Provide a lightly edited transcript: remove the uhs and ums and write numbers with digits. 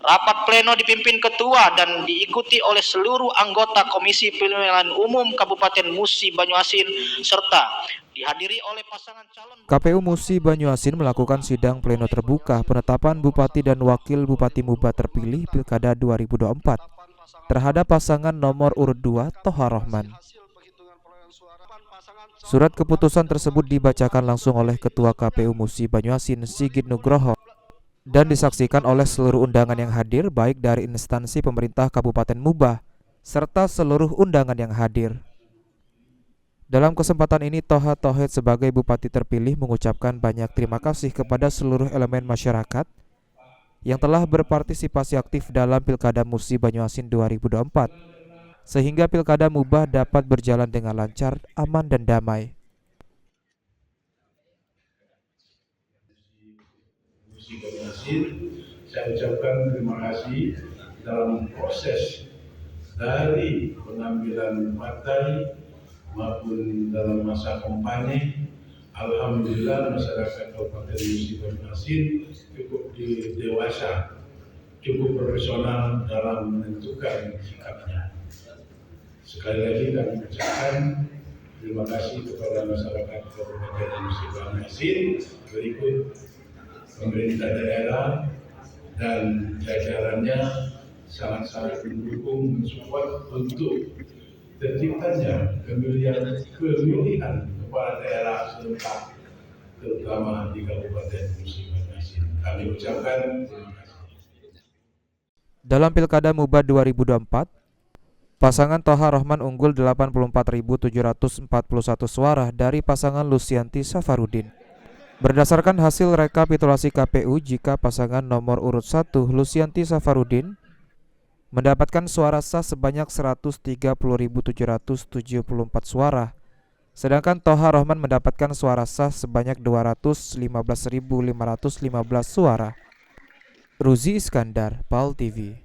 Rapat pleno dipimpin ketua dan diikuti oleh seluruh anggota Komisi Pemilihan Umum Kabupaten Musi Banyuasin serta dihadiri oleh pasangan calon. KPU Musi Banyuasin melakukan sidang pleno terbuka penetapan Bupati dan Wakil Bupati Muba terpilih Pilkada 2024 terhadap pasangan nomor urut 2 Toha Rohman. Surat keputusan tersebut dibacakan langsung oleh Ketua KPU Musi Banyuasin Sigit Nugroho dan disaksikan oleh seluruh undangan yang hadir baik dari instansi pemerintah Kabupaten Muba serta seluruh undangan yang hadir. Dalam kesempatan ini Toha Tauhid sebagai Bupati terpilih mengucapkan banyak terima kasih kepada seluruh elemen masyarakat yang telah berpartisipasi aktif dalam Pilkada Musi Banyuasin 2024 sehingga Pilkada Muba dapat berjalan dengan lancar, aman dan damai. Saya ucapkan terima kasih dalam proses dari pengambilan partai maupun dalam masa kampanye. Alhamdulillah masyarakat Kabupaten Musi Banyuasin cukup dewasa, cukup profesional dalam menentukan sikapnya. Sekali lagi kami ucapkan terima kasih kepada masyarakat Kabupaten Musi Banyuasin, berikut pemerintah daerah dan jajarannya sangat-sangat mendukung, mensupport untuk terciptanya pemilihan kepala daerah serentak terutama di Kabupaten Musi Banyuasin. Kami ucapkan terima kasih. Dalam Pilkada Muba 2024, pasangan Toha Rohman unggul 84.741 suara dari pasangan Lusianti Safarudin. Berdasarkan hasil rekapitulasi KPU, jika pasangan nomor urut 1 Lusianti Safarudin mendapatkan suara sah sebanyak 130.774 suara, sedangkan Toha Rohman mendapatkan suara sah sebanyak 215.515 suara. Ruzi Iskandar, PAL TV.